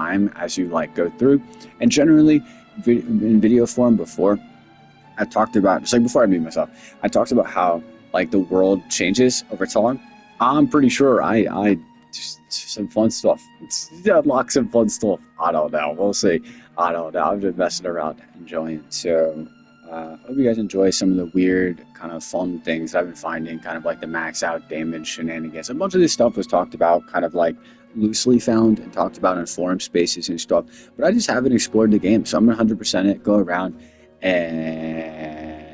time as you like go through. And generally, in video form before, I talked about, just like before I mute myself, I talked about how like the world changes over time. I'm pretty sure I just some fun stuff. Unlock some fun stuff. I don't know. We'll see. I don't know. I'm just messing around, enjoying. So, hope you guys enjoy some of the weird, kind of fun things that I've been finding, kind of like the max out damage shenanigans. A bunch of this stuff was talked about, kind of like loosely found and talked about in forum spaces and stuff. But I just haven't explored the game, so I'm gonna 100% it. Go around and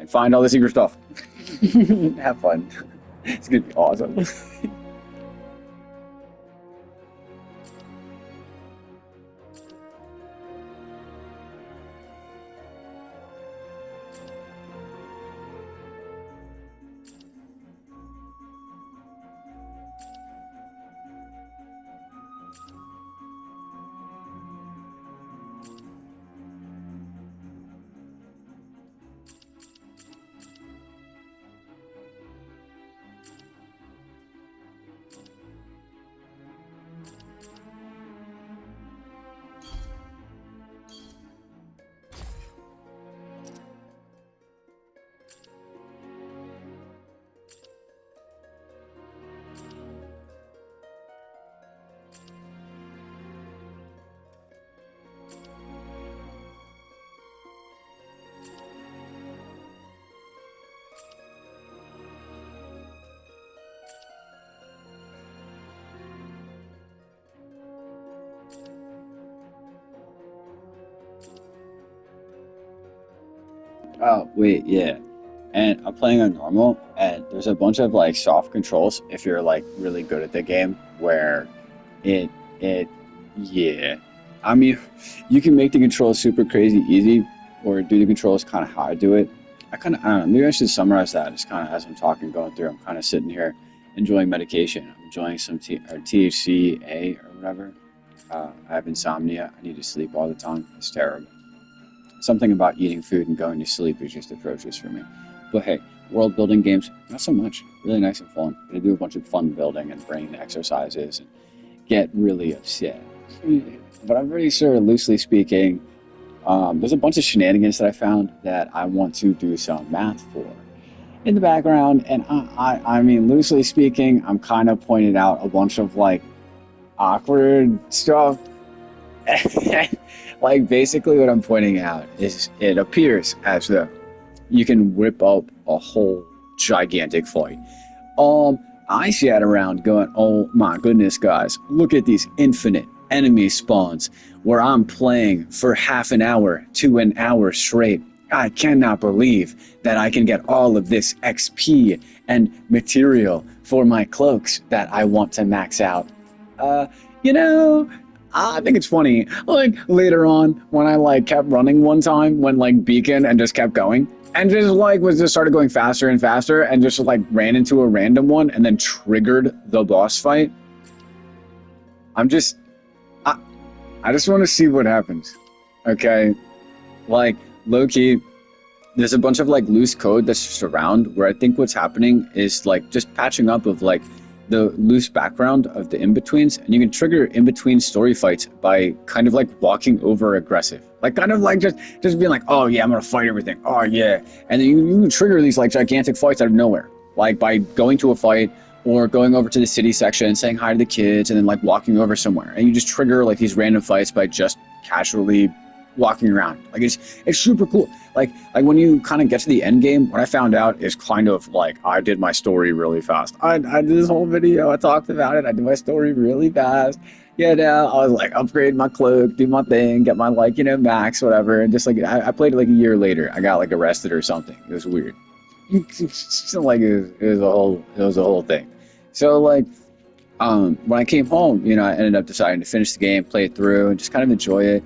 find all the secret stuff. Have fun. It's gonna be awesome. Oh, wait, yeah. And I'm playing on normal, and there's a bunch of like soft controls if you're like really good at the game, where it it yeah. I mean, you can make the controls super crazy easy, or do the controls kind of how I do it. I don't know. Maybe I should summarize that. Just kind of as I'm talking, going through. I'm kind of sitting here enjoying medication. I'm enjoying some or THCA or whatever. I have insomnia. I need to sleep all the time. It's terrible. Something about eating food and going to sleep is just atrocious for me. But hey, world building games, not so much. Really nice and fun. Gonna do a bunch of fun building and brain exercises and get really upset. But I'm pretty sure, loosely speaking, there's a bunch of shenanigans that I found that I want to do some math for in the background. And I mean, loosely speaking, I'm kind of pointing out a bunch of like awkward stuff. Like basically what I'm pointing out is it appears as though you can whip up a whole gigantic fight. I sat around going, oh my goodness, guys, look at these infinite enemy spawns where I'm playing for half an hour to an hour straight. I cannot believe that I can get all of this XP and material for my cloaks that I want to max out. You know, I think it's funny. Like later on, when I like kept running one time, when like beacon and just kept going, and just like was just started going faster and faster, and just like ran into a random one, and then triggered the boss fight. I'm just, I, I just want to see what happens. Okay, like low key, there's a bunch of like loose code that's just around where I think what's happening is like just patching up of like the loose background of the in-betweens, and you can trigger in-between story fights by kind of like walking over aggressive, like kind of like just being like, oh yeah, I'm gonna fight everything, oh yeah, and then you can trigger these like gigantic fights out of nowhere, like by going to a fight or going over to the city section and saying hi to the kids and then like walking over somewhere, and you just trigger like these random fights by just casually walking around. Like it's super cool. Like when you kind of get to the end game, what I found out is kind of like I did my story really fast. I did this whole video, I talked about it, I did my story really fast. Yeah, now I was like upgrade my cloak, do my thing, get my like, you know, max, whatever, and just like I played it like a year later. I got like arrested or something. It was weird. Like it was a whole thing. So like when I came home, you know, I ended up deciding to finish the game, play it through, and just kind of enjoy it.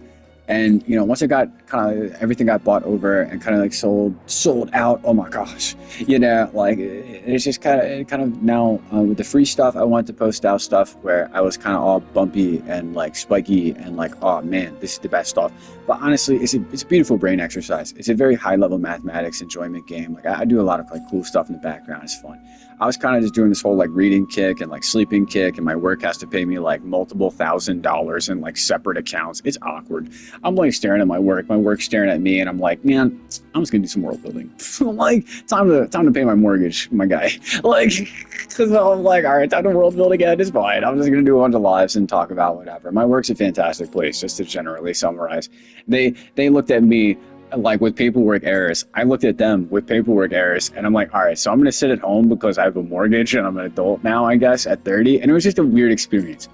And you know, once I got kind of everything got bought over and kind of like sold out. Oh my gosh, you know, like it's just kind of now with the free stuff. I wanted to post out stuff where I was kind of all bumpy and like spiky and like, oh man, this is the best stuff. But honestly, it's a beautiful brain exercise. It's a very high level mathematics enjoyment game. Like I do a lot of like cool stuff in the background. It's fun. I was kind of just doing this whole like reading kick and like sleeping kick, and my work has to pay me like multiple $1,000s in like separate accounts. It's awkward. I'm like staring at my work's staring at me, and I'm like, man, I'm just gonna do some world building. Like time to pay my mortgage, my guy. Like, because I'm like, all right, time to world build again. It's fine. I'm just gonna do a bunch of lives and talk about whatever. My work's a fantastic place, just to generally summarize. They looked at me like with paperwork errors. I looked at them with paperwork errors, and I'm like, all right, so I'm gonna sit at home because I have a mortgage and I'm an adult now, I guess, at 30. And it was just a weird experience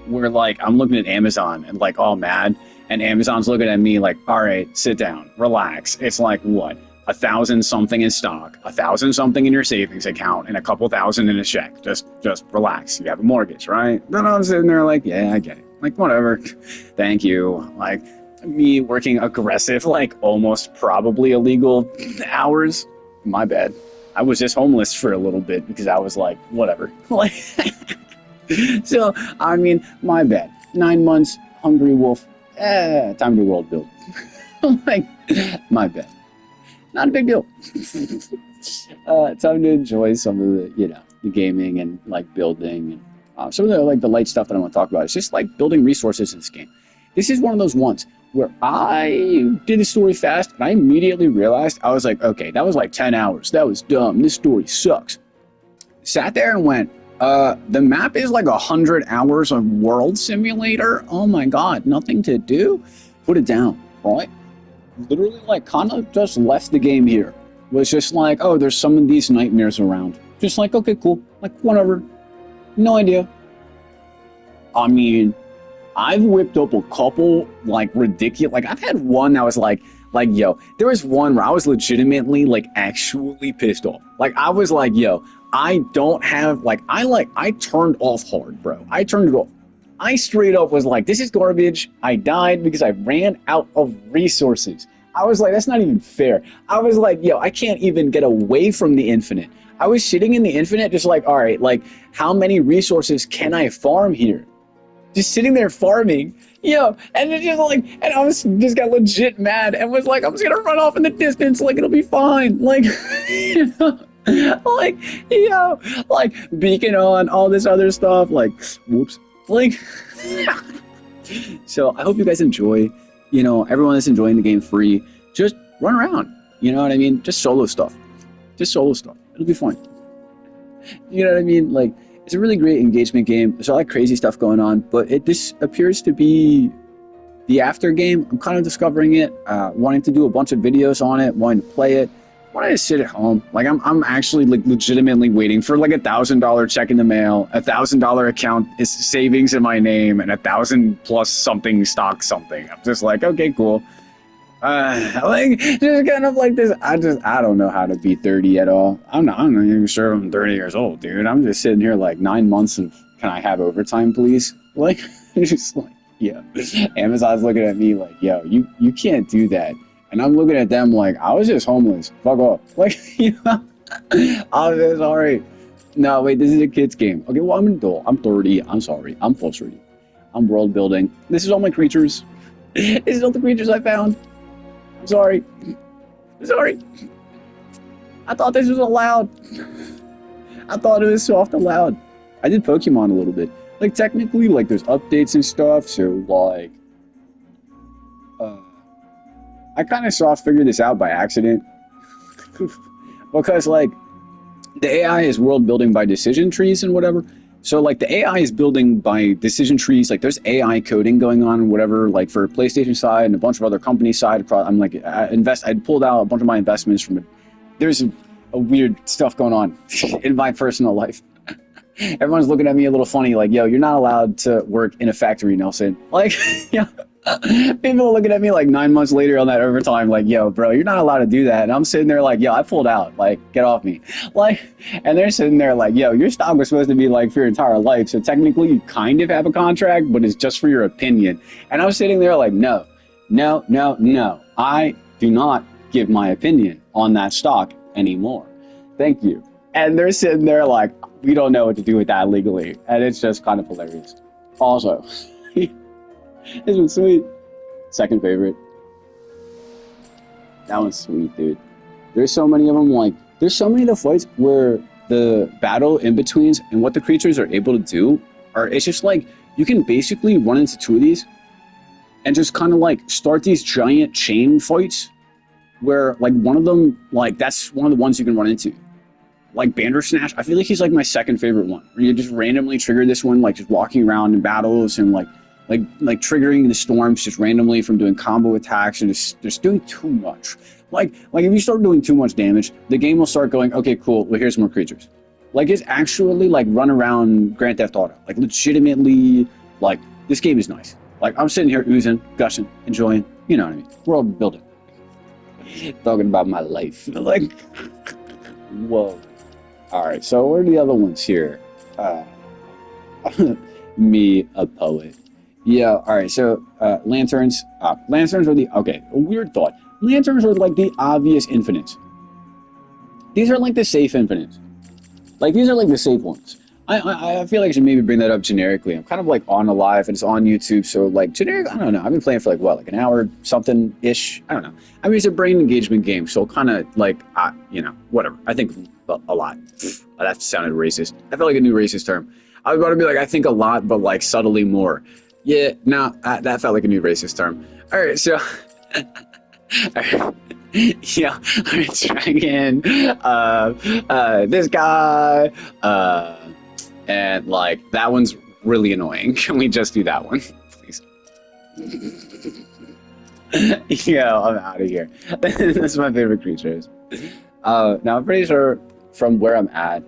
where like I'm looking at Amazon and like all mad, and Amazon's looking at me like, all right, sit down, relax. It's like what? 1,000 something in stock, 1,000 something in your savings account, and a couple thousand in a check. Just relax. You have a mortgage, right? Then I'm sitting there like, yeah, I get it. Like, whatever. Thank you. Like, me working aggressive, like almost probably illegal hours. My bad. I was just homeless for a little bit because I was like, whatever. Like, so, I mean, my bad. 9 months, hungry wolf. Time to world build. Like, my bad. Not a big deal. Time to enjoy some of the, you know, the gaming and like building and some of the like the light stuff that I want to talk about. It's just like building resources in this game. This is one of those ones where I did the story fast and I immediately realized, I was like, okay, that was like 10 hours. That was dumb. This story sucks. Sat there and went, the map is like 100 hours of World Simulator. Oh my God, nothing to do? Put it down, right? Literally like kind of just left the game here. Was just like, oh, there's some of these nightmares around. Just like, okay, cool. Like, whatever. No idea. I mean, I've whipped up a couple like ridiculous, like I've had one that was like yo, there was one where I was legitimately like actually pissed off. Like I was like, yo, I don't have like I turned off hard, bro. I turned it off. I straight up was like, this is garbage. I died because I ran out of resources. I was like, that's not even fair. I was like, yo, I can't even get away from the infinite. I was sitting in the infinite just like, all right, like how many resources can I farm here? Just sitting there farming, and it just like, and I was just got legit mad and was like, I'm just gonna run off in the distance, like it'll be fine, like, like beacon on all this other stuff, like, whoops, like. So I hope you guys enjoy. Everyone that's enjoying the game free, just run around. You know what I mean? Just solo stuff. It'll be fun. You know what I mean? Like. It's a really great engagement game. There's a lot of crazy stuff going on, but this appears to be the after game. I'm kind of discovering it, wanting to do a bunch of videos on it, wanting to play it, wanting to sit at home. Like I'm actually like legitimately waiting for like $1,000 check in the mail, $1,000 account is savings in my name, and 1,000 plus something stock something. I'm just like, okay, cool. Like just kind of like this. I don't know how to be 30 at all. I'm not even sure I'm 30 years old, dude. I'm just sitting here like 9 months of, can I have overtime, please? Like, just like, yeah. Amazon's looking at me like, yo, you can't do that. And I'm looking at them like, I was just homeless. Fuck off. Like, I was just alright. No, wait, this is a kid's game. Okay, well, I'm an adult. I'm 30. I'm sorry. I'm full 30. I'm world building. This is all my creatures. This is all the creatures I found. I'm sorry. I thought this was allowed. I thought it was soft allowed. I did Pokemon a little bit. Like, technically, like, there's updates and stuff, so, like, I kind of soft figured this out by accident. Because, like, the AI is world building by decision trees and whatever. So, like, the AI is building by decision trees. Like, there's AI coding going on, whatever, like, for PlayStation side and a bunch of other company side. I'm like, I pulled out a bunch of my investments from it. There's a weird stuff going on in my personal life. Everyone's looking at me a little funny, like, yo, you're not allowed to work in a factory, Nelson. Like, yeah. People are looking at me like 9 months later on that overtime, like, yo, bro, you're not allowed to do that. And I'm sitting there like, yo, I pulled out, like, get off me. Like, and they're sitting there like, yo, your stock was supposed to be like for your entire life. So technically you kind of have a contract, but it's just for your opinion. And I'm sitting there like, no. I do not give my opinion on that stock anymore. Thank you. And they're sitting there like, we don't know what to do with that legally. And it's just kind of hilarious. Also, this one's sweet. Second favorite. That one's sweet, dude. There's so many of them. Like, there's so many of the fights where the battle in betweens and what the creatures are able to do are, it's just like, you can basically run into two of these and just kind of like start these giant chain fights where like one of them, like that's one of the ones you can run into. Like Bandersnatch, I feel like he's like my second favorite one. Where you just randomly trigger this one, like just walking around in battles and like triggering the storms just randomly from doing combo attacks and just doing too much. Like if you start doing too much damage, the game will start going, okay, cool, well here's more creatures. Like it's actually like run around Grand Theft Auto. Like legitimately, like this game is nice. Like I'm sitting here oozing, gushing, enjoying, you know what I mean? World building. Talking about my life. Like, whoa. Alright, so what are the other ones here? Me, a poet. Yeah, alright, so lanterns. Lanterns are the, okay, a weird thought. Lanterns are like the obvious infinites. These are like the safe infinites. Like, these are like the safe ones. I feel like I should maybe bring that up generically. I'm kind of like on a live and it's on YouTube, so like generic, I don't know. I've been playing for like what, like an hour something-ish? I don't know. I mean, it's a brain engagement game, so kind of like, you know, whatever. I think a lot. That sounded racist. I felt like a new racist term. I was about to be like, I think a lot, but like subtly more. Yeah, no, that felt like a new racist term. All right, so... yeah, I'm dragging this guy, and like that one's really annoying. Can we just do that one, please? Yeah, I'm out of here. That's my favorite creatures. Now I'm pretty sure from where I'm at,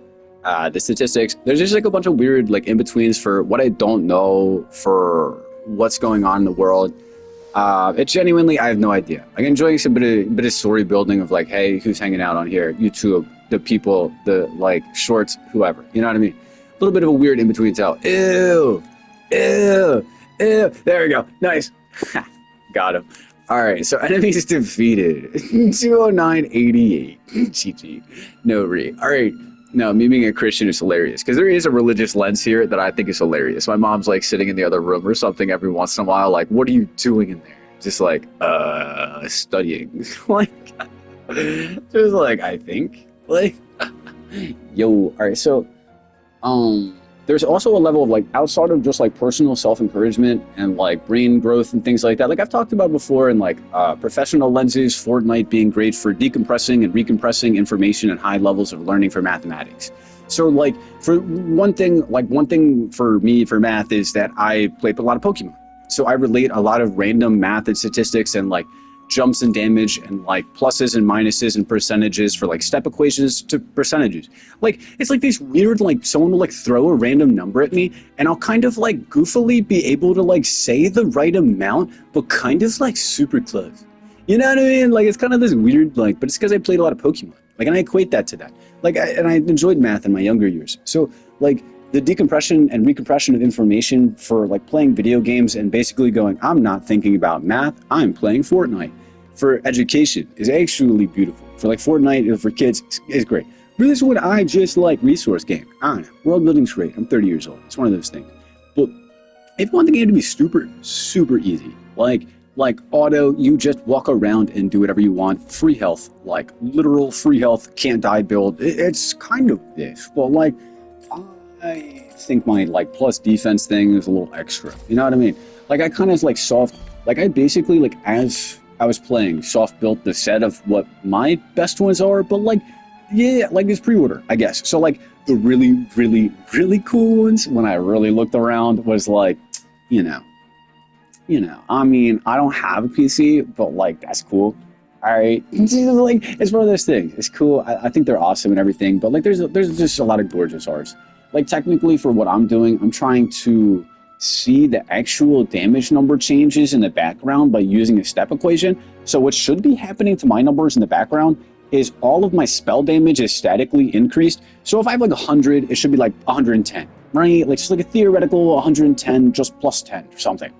the statistics, there's just like a bunch of weird like in-betweens for what I don't know for what's going on in the world. It genuinely, I have no idea. Like enjoying some bit of story building of like, hey, who's hanging out on here? YouTube, the people, the like shorts, whoever. You know what I mean? A little bit of a weird in-between tell. Ew, ew, ew. There we go. Nice. Got him. All right. So enemies defeated. 20988. GG. No re. All right. No, me being a Christian is hilarious because there is a religious lens here that I think is hilarious. My mom's like sitting in the other room or something every once in a while, like, what are you doing in there? Just like, studying. Like, just like, I think. Like, yo, all right, so, there's also a level of like, outside of just like personal self-encouragement and like brain growth and things like that. Like I've talked about before in like professional lenses, Fortnite being great for decompressing and recompressing information at high levels of learning for mathematics. So like for one thing for me for math is that I played a lot of Pokemon. So I relate a lot of random math and statistics and like jumps and damage and like pluses and minuses and percentages for like step equations to percentages. Like it's like these weird, like someone will like throw a random number at me and I'll kind of like goofily be able to like say the right amount, but kind of like super close. You know what I mean? Like it's kind of this weird, like, but it's because I played a lot of Pokemon. Like, and I equate that to that. Like, and I enjoyed math in my younger years. So like the decompression and recompression of information for like playing video games and basically going, I'm not thinking about math, I'm playing Fortnite. For education is actually beautiful. For like Fortnite for kids is great. But this is what I just like resource game. I don't know. World building's great. I'm 30 years old. It's one of those things. But if you want the game to be super easy, like auto, you just walk around and do whatever you want. Free health, like literal free health, can't die build. It's kind of this. But like, I think my like plus defense thing is a little extra. You know what I mean? Like I kind of like soft, like I basically like as I was playing, soft built the set of what my best ones are, but like, yeah, like it's pre-order, I guess. So like the really cool ones, when I really looked around, was like, you know, I mean, I don't have a PC, but like, that's cool. All right, like it's one of those things. It's cool. I think they're awesome and everything, but like, there's just a lot of gorgeous arts. Like technically, for what I'm doing, I'm trying to see the actual damage number changes in the background by using a step equation. So what should be happening to my numbers in the background is all of my spell damage is statically increased. So if I have like 100, it should be like 110, right? Like just like a theoretical 110 just plus 10 or something.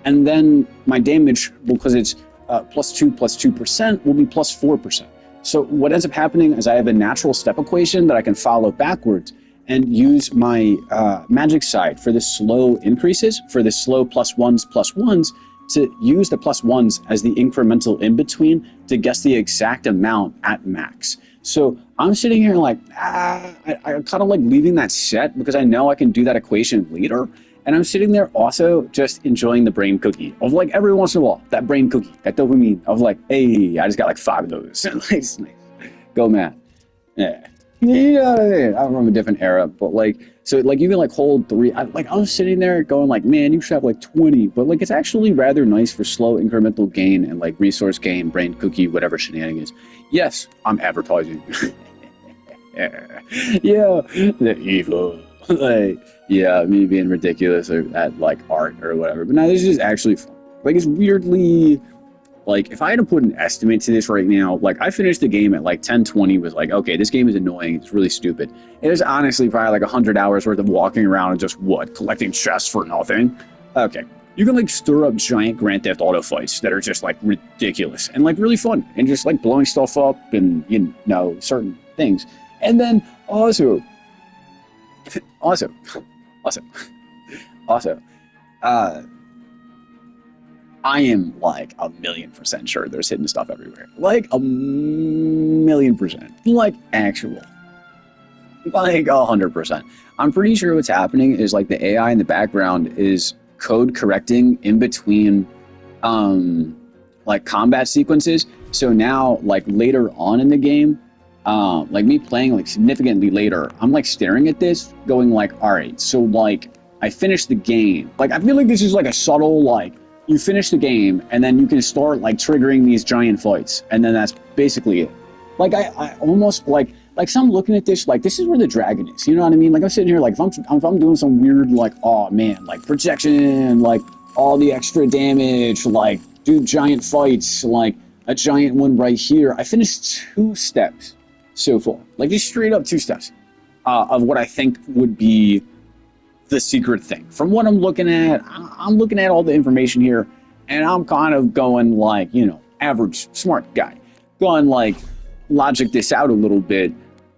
And then my damage, because it's +2 plus 2% will be +4%. So what ends up happening is I have a natural step equation that I can follow backwards and use my magic side for the slow increases, for the slow +1s, to use the +1s as the incremental in between to guess the exact amount at max. So I'm sitting here like, I kind of like leaving that set because I know I can do that equation later. And I'm sitting there also just enjoying the brain cookie of like every once in a while, that brain cookie, that dopamine of like, hey, I just got like 5 of those. Nice. Go man. Yeah. You know what I mean? I'm from a different era, but like, so like you can like hold 3. I was sitting there going like, man, you should have like 20, but like it's actually rather nice for slow incremental gain and like resource gain, brain cookie, whatever shenanigans. Yes, I'm advertising. Yeah, the evil. Like, yeah, me being ridiculous or at like art or whatever. But no, this is actually fun. Like it's weirdly like if I had to put an estimate to this right now, like I finished the game at like 10:20 was like, okay, this game is annoying, it's really stupid. It is honestly probably like 100 hours worth of walking around and just what, collecting chests for nothing. Okay. You can like stir up giant Grand Theft Auto fights that are just like ridiculous and like really fun and just like blowing stuff up and you know certain things. And then also also uh I am like 1,000,000% sure there's hidden stuff everywhere. Like 1,000,000%. Like actual. Like 100%. I'm pretty sure what's happening is like the AI in the background is code correcting in between like combat sequences. So now like later on in the game, like me playing like significantly later, I'm like staring at this going like, all right, so like I finished the game. Like I feel like this is like a subtle like you finish the game and then you can start like triggering these giant fights and then that's basically it. Like I almost like so I'm looking at this like this is where the dragon is, you know what I mean? Like I'm sitting here like if I'm doing some weird like oh man like projection like all the extra damage like do giant fights like a giant one right here. I finished 2 steps so far, like just straight up 2 steps of what I think would be the secret thing. From what I'm looking at all the information here, and I'm kind of going like, you know, average smart guy, going like logic this out a little bit.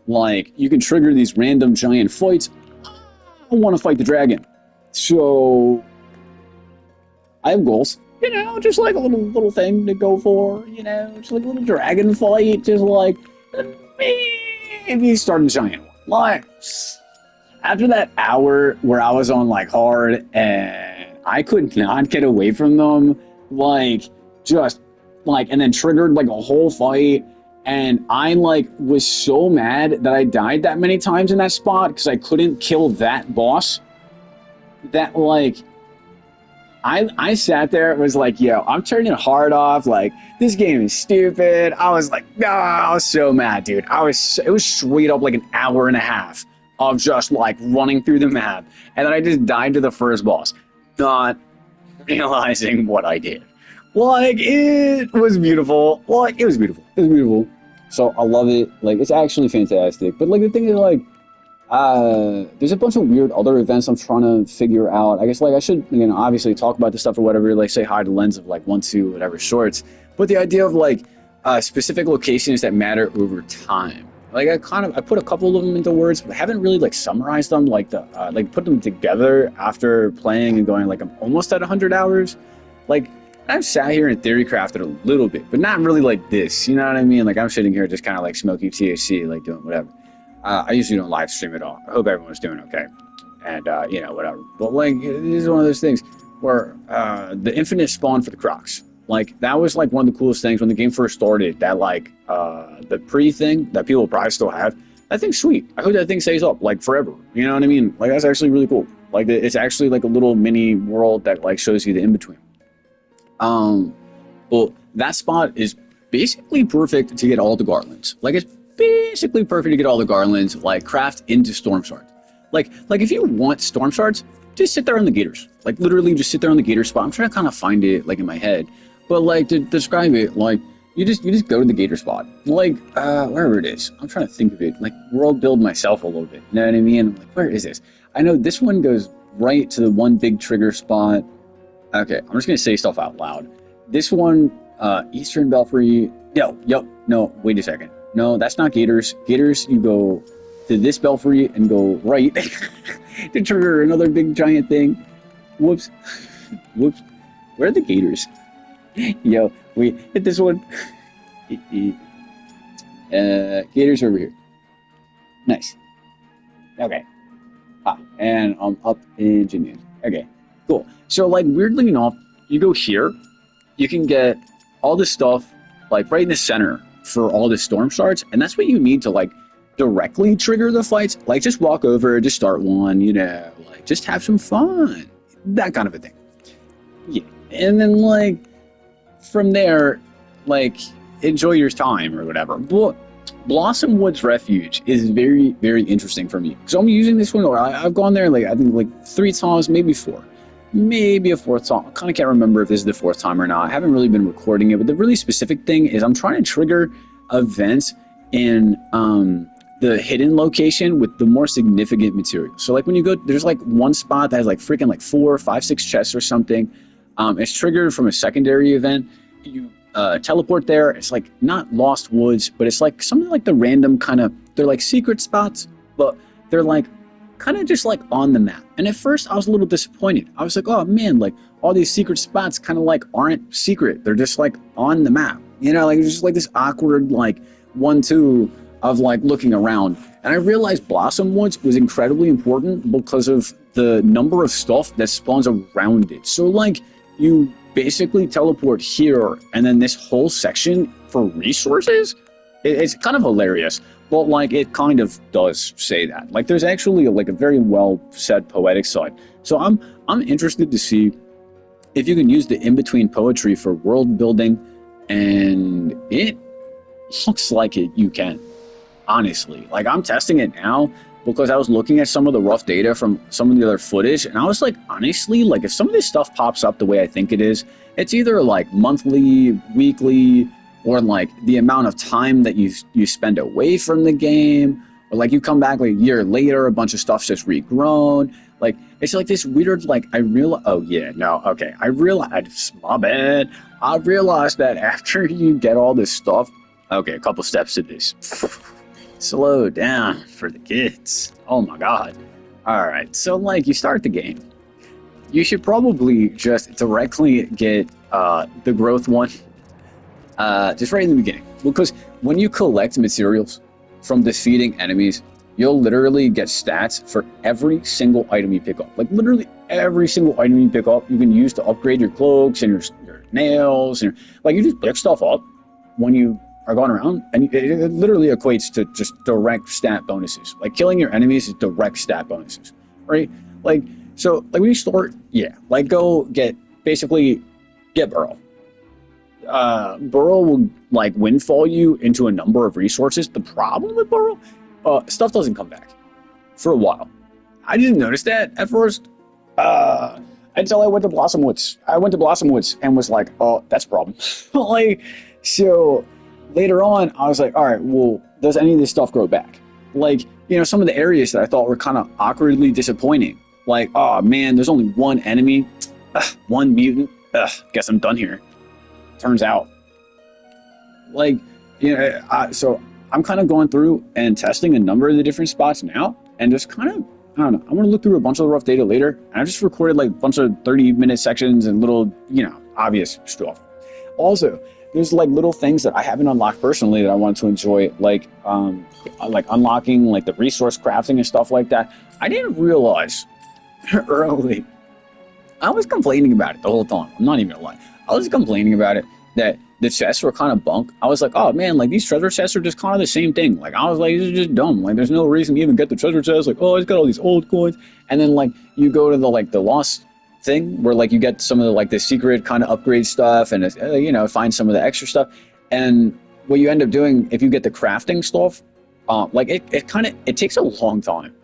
Like you can trigger these random giant fights. I want to fight the dragon, so I have goals. You know, just like a little thing to go for. You know, just like a little dragon fight. Just like maybe start a giant one. Like after that hour where I was on like hard and I could not get away from them, like just like and then triggered like a whole fight and I like was so mad that I died that many times in that spot because I couldn't kill that boss that like I sat there and was like, yo, I'm turning hard off. Like, this game is stupid. I was like, no, I was so mad, dude. It was straight up like an hour and a half of just like running through the map. And then I just died to the first boss, not realizing what I did. Like, it was beautiful. Like, it was beautiful. It was beautiful. So I love it. Like, it's actually fantastic. But like, the thing is like, there's a bunch of weird other events I'm trying to figure out. I guess like I should, you know, obviously talk about this stuff or whatever, like say hi to Lens of like 1, 2, whatever shorts. But the idea of like specific locations that matter over time. Like I put a couple of them into words, but I haven't really like summarized them, like put them together after playing and going like I'm almost at 100 hours. Like I've sat here and theory crafted a little bit, but not really like this. You know what I mean? Like I'm sitting here just kind of like smoking THC, like doing whatever. I usually don't live stream at all. I hope everyone's doing okay. And, you know, whatever. But, like, this is one of those things where the infinite spawn for the Crocs. Like, that was, like, one of the coolest things when the game first started. That, like, the pre-thing that people probably still have. That thing's sweet. I hope that thing stays up, like, forever. You know what I mean? Like, that's actually really cool. Like, it's actually, like, a little mini world that, like, shows you the in-between. Well, that spot is basically perfect to get all the garlands. Like, it's basically perfect to get all the garlands, like craft into storm shards. Like if you want storm shards, just sit there on the gators. Like literally just sit there on the gator spot. I'm trying to kind of find it like in my head, but like to describe it, like you just go to the gator spot. Like wherever it is. I'm trying to think of it. Like world build myself a little bit. You know what I mean? I'm like, where is this? I know this one goes right to the one big trigger spot. Okay, I'm just gonna say stuff out loud. This one Eastern Belfry. No, wait a second. No, that's not Gators. Gators, you go to this Belfry and go right to trigger another big giant thing. Whoops. Whoops. Where are the Gators? Yo, wait, hit this one. Gators over here. Nice. Okay. And I'm up engineering. Okay, cool. So, like, weirdly enough, you go here, you can get all this stuff, like, right in the center for all the storm shards, and that's what you need to, like, directly trigger the fights. Like, just walk over, just start one, like, just have some fun. That kind of a thing. Yeah. And then, like, from there, like, enjoy your time or whatever. But Blossom Woods Refuge is very, very interesting for me. So I'm using this one, or I've gone there, like, I think, like, 3 times, maybe 4. Maybe a 4th time. I kind of can't remember if this is the 4th time or not. I haven't really been recording it, but the really specific thing is I'm trying to trigger events in the hidden location with the more significant material. So, like, when you go, there's, like, one spot that has, like, freaking, like, 4, 5, 6 chests or something. It's triggered from a secondary event. You teleport there. It's like not Lost Woods, but it's like something like the random kind of, they're like secret spots, but they're like kind of just like on the map. And at first I was a little disappointed. I was like, oh man, like all these secret spots kind of like aren't secret. They're just like on the map, like it's just like this awkward like 1-2 of like looking around. And I realized Blossom Woods was incredibly important because of the number of stuff that spawns around it. So like you basically teleport here, and then this whole section for resources, it's kind of hilarious, but like it kind of does say that. Like there's actually like a very well said poetic side. So I'm interested to see if you can use the in-between poetry for world building, and it looks like you can. Honestly, like I'm testing it now because I was looking at some of the rough data from some of the other footage, and I was like, honestly, like if some of this stuff pops up the way I think it is, it's either like monthly, weekly, or like the amount of time that you spend away from the game, or like you come back like a year later, a bunch of stuff's just regrown. Like it's like this weird, like I realized, my bad. I realized that after you get all this stuff, okay, a couple steps to this. Slow down for the kids. Oh my god. Alright, so like you start the game. You should probably just directly get the growth one. Just right in the beginning. Because when you collect materials from defeating enemies, you'll literally get stats for every single item you pick up. Like literally every single item you pick up, you can use to upgrade your cloaks and your nails. And like you just pick stuff up when you are going around, and it literally equates to just direct stat bonuses. Like killing your enemies is direct stat bonuses, right? Like so, like when you start, like go get Burrow. Burrow will like windfall you into a number of resources. The problem with Burrow, stuff doesn't come back for a while. I didn't notice that at first until I went to Blossom Woods. I went to Blossom Woods and was like, oh, that's a problem. Like so. Later on, I was like, all right, well, does any of this stuff grow back? Like, some of the areas that I thought were kind of awkwardly disappointing. Like, oh man, there's only one enemy, one mutant. Guess I'm done here. Turns out. Like, so I'm kind of going through and testing a number of the different spots now, and just kind of, I don't know, I'm going to look through a bunch of the rough data later, and I just recorded like a bunch of 30-minute sections and little, obvious stuff. Also, there's like little things that I haven't unlocked personally that I want to enjoy, like unlocking like the resource crafting and stuff like that. I didn't realize early. I was complaining about it the whole time. I'm not even gonna lie. I was complaining about it that the chests were kind of bunk. I was like, oh man, like these treasure chests are just kind of the same thing. Like I was like, this is just dumb. Like there's no reason to even get the treasure chest. Like, oh, it's got all these old coins, and then like you go to the lost thing where like you get some of the like the secret kind of upgrade stuff and find some of the extra stuff, and what you end up doing if you get the crafting stuff, like it takes a long time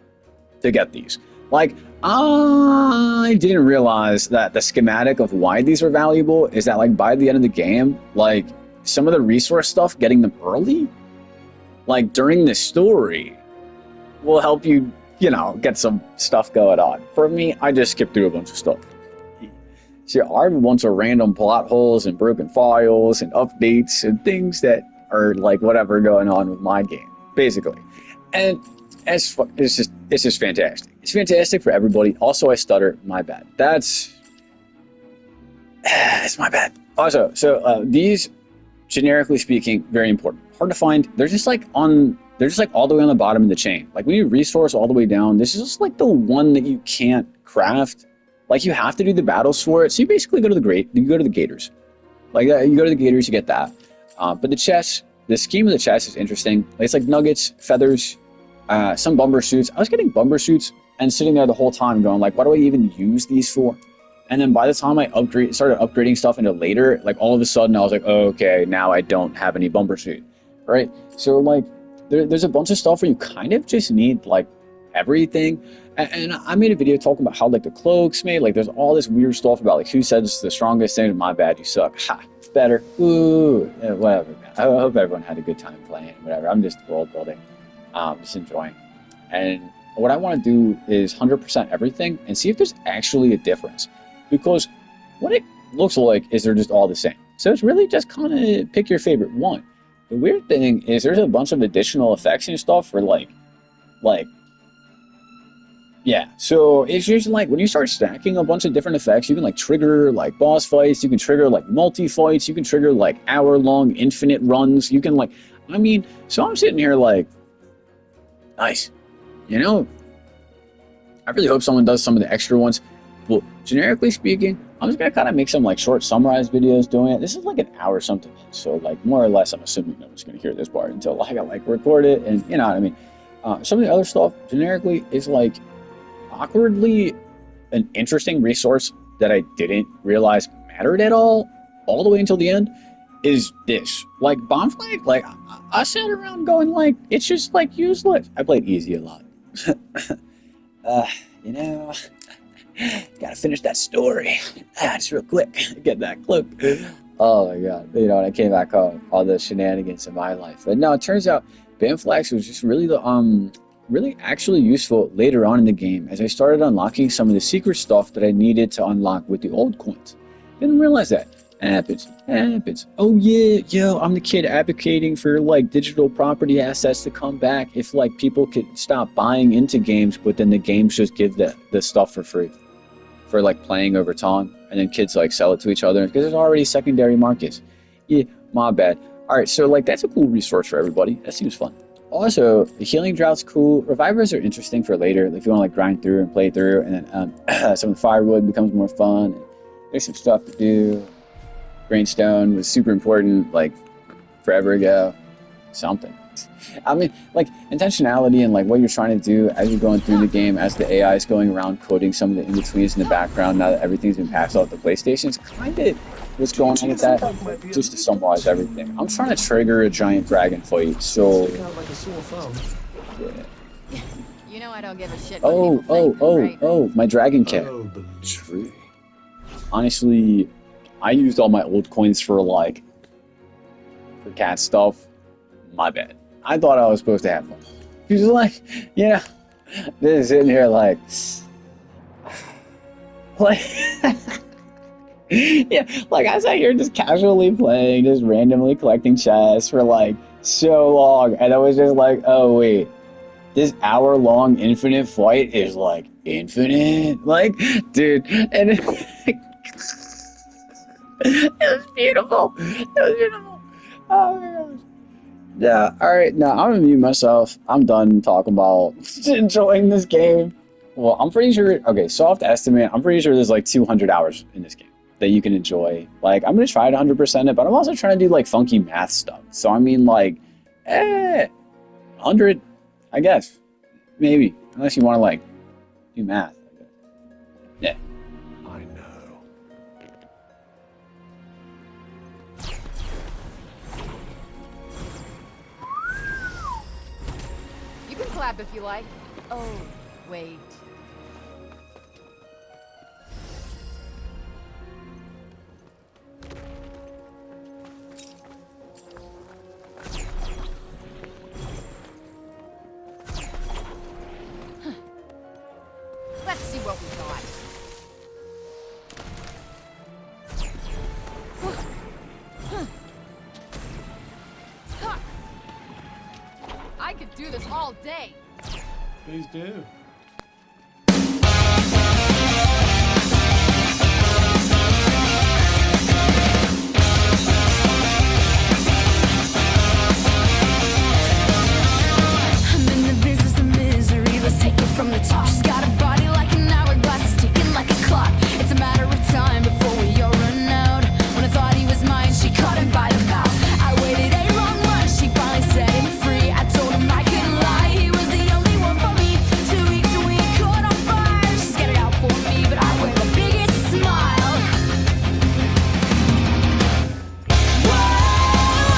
to get these. Like I didn't realize that the schematic of why these are valuable is that like by the end of the game, like some of the resource stuff, getting them early, like during the story, will help you get some stuff going on. For me, I just skipped through a bunch of stuff. there are a bunch of random plot holes and broken files and updates and things that are like whatever going on with my game, basically. And it's just fantastic. It's fantastic for everybody. Also, I stutter. My bad. It's my bad. Also, so these, generically speaking, very important. Hard to find. They're just like all the way on the bottom of the chain. Like when you resource all the way down, this is just like the one that you can't craft. Like you have to do the battles for it. So you basically go to the gators. Like you go to the gators, you get that. But the scheme of the chest is interesting. It's like nuggets, feathers, some bumper suits. I was getting bumper suits and sitting there the whole time going like, what do I even use these for? And then by the time I started upgrading stuff into later, like all of a sudden I was like, oh, okay, now I don't have any bumper suit, right? So like there's a bunch of stuff where you kind of just need like everything. And I made a video talking about how like the cloaks made, like there's all this weird stuff about like who says the strongest thing. My bad, you suck. Ha, better. Ooh, yeah, whatever. Man. I hope everyone had a good time playing. Whatever. I'm just world building, just enjoying. And what I want to do is 100% everything and see if there's actually a difference, because what it looks like is they're just all the same. So it's really just kind of pick your favorite one. The weird thing is there's a bunch of additional effects and stuff for like. Yeah, so it's just like when you start stacking a bunch of different effects, you can like trigger like boss fights, you can trigger like multi-fights, you can trigger like hour-long infinite runs, you can like, I mean, so I'm sitting here like, nice. You know, I really hope someone does some of the extra ones. Well, generically speaking, I'm just gonna kind of make some like short summarized videos doing it. This is like an hour something, so like more or less, I'm assuming no one's gonna hear this part until I like record it, and you know what I mean. Some of the other stuff generically is like awkwardly an interesting resource that I didn't realize mattered at all the way until the end, is this. Like, Bomb Flag, like, I sat around going, like, it's just, like, useless. I played easy a lot. You know, gotta finish that story. Just real quick, get that cloak. Oh my god. You know, when I came back home, all the shenanigans in my life. But no, it turns out Bam Flags was just really really actually useful later on in the game as I started unlocking some of the secret stuff that I needed to unlock with the old coins. Didn't realize that. Happens. Oh yeah, yo, I'm the kid advocating for like digital property assets to come back if like people could stop buying into games, but then the games just give the stuff for free for like playing over time, and then kids like sell it to each other because there's already secondary markets. Yeah, my bad. Alright, so like that's a cool resource for everybody. That seems fun. Also, the healing drought's cool. Revivers are interesting for later, like if you want to like grind through and play through, and then some of the firewood becomes more fun. And there's some stuff to do. Grainstone was super important, like forever ago. Something. I mean, like intentionality and like what you're trying to do as you're going through the game, as the AI is going around coding some of the in-betweens in the background. Now that everything's been passed out to PlayStation's kind of what's going on with that. Just to summarize everything, I'm trying to trigger a giant dragon fight. So, yeah. You know I don't give a shit. Oh, my dragon cat. True. Honestly, I used all my old coins for cat stuff. My bad. I thought I was supposed to have fun. He's like, you know, just sitting here like yeah, like I sat here just casually playing, just randomly collecting chests for like so long, and I was just like, oh wait, this hour-long infinite fight is like infinite, like, dude, and it was beautiful. It was beautiful. Oh my gosh. Yeah, alright, now I'm gonna mute myself. I'm done talking about enjoying this game. Well, I'm pretty sure, okay, soft estimate, I'm pretty sure there's like 200 hours in this game that you can enjoy. Like, I'm gonna try to 100% it, but I'm also trying to do like funky math stuff. So I mean like, 100, I guess. Maybe. Unless you wanna like, do math. Yeah. I know. You can clap if you like. Oh, wait. Let's see what we got. all day. Please do. I'm in the business of misery. Let's take it from the top. She's got a body like an hourglass, it's ticking like a clock. It's a matter of time before we all run out. When I thought he was mine, she caught him by the mouth. I waited 8 long months, she finally set him free. I told him I couldn't lie, he was the only one for me. 2 weeks and we caught on fire. She scared it out for me, but I wear the biggest smile. Whoa,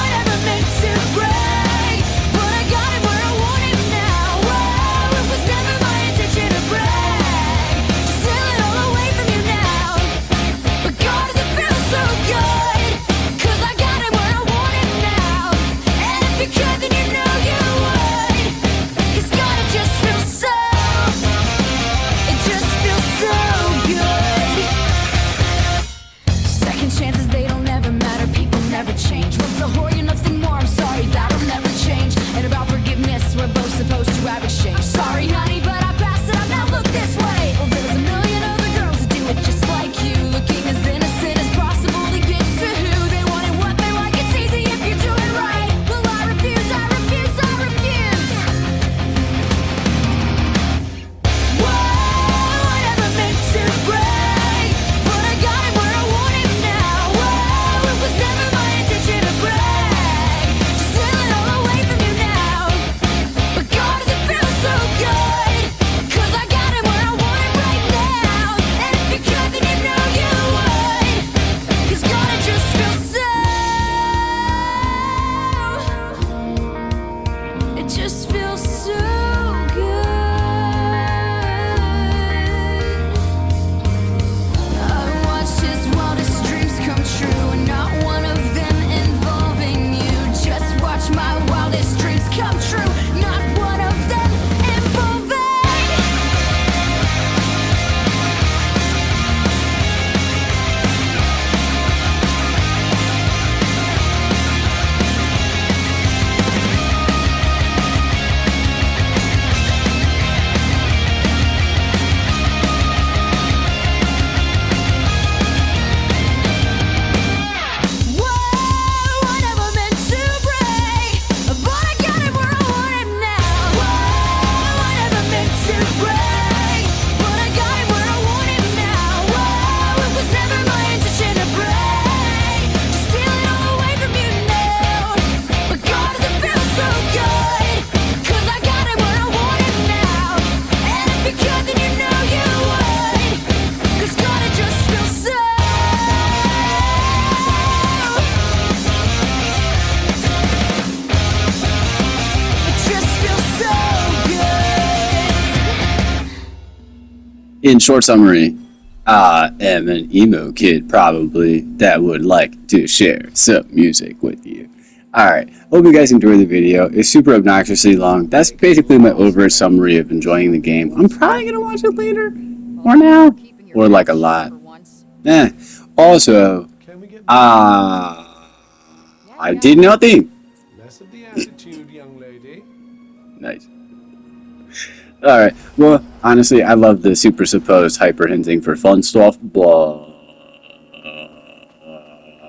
I never meant to break, but I got him where I want him now. Whoa, it was never my intention to brag, to steal it all away from you now. But God, does it feel so good? 'Cause I got him where I want him now. And if you could, then you know you would. 'Cause God, it just feels so, it just feels so good. Second chances, they don't ever matter, people never change. Once a whore, you're nothing more, I'm sorry, that'll never change. And about forgiveness, we're both supposed to have exchange. Sorry honey, but I passed it up, now look this way. Well, there's a million other girls that do it just like you, looking as innocent as possible to get to who they want and what they like. It's easy if you do it right. Well, I refuse, I refuse, I refuse. Whoa, I never meant to break, but I got him where I want him now. Whoa, it was never my intention to brag, to steal it all away from you now. But God, does it feel so good? 'Cause I got him where I want him right now. And if you could, then you know you would. 'Cause God, it just feels so, it just feels so good. I've watched his wildest dreams come true, and not one of them involving you. Just watch my wildest dreams come true, not one of them involving. Whoa, I never meant to break, but I got him where I want him now. Whoa, I never meant to break, but I got him where I want him now. Whoa, it was never my intention to break, to steal it all away from you now. But God, does it feel so good? 'Cause I got him where I want him now. And if you could, then you know you would. 'Cause God, it just feels so, it just feels so good. In short summary, I am an emo kid probably that would like to share some music with you. Alright, hope you guys enjoyed the video. It's super obnoxiously long. That's basically my overall summary of enjoying the game. I'm probably gonna watch it later, or now, Keeping your or like a mouth lot. shut for once. Also, Can we get I Yeah, did nothing. less of the attitude, young lady? Nice. Alright, well, honestly, I love the super supposed hyper hinting for fun stuff, but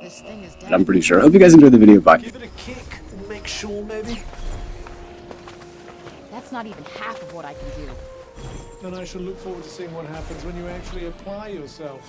This thing is dead. I'm pretty sure. Hope you guys enjoyed the video. Bye. Give it a kick and make sure, maybe? That's not even half of what I can do. Then I shall look forward to seeing what happens when you actually apply yourself.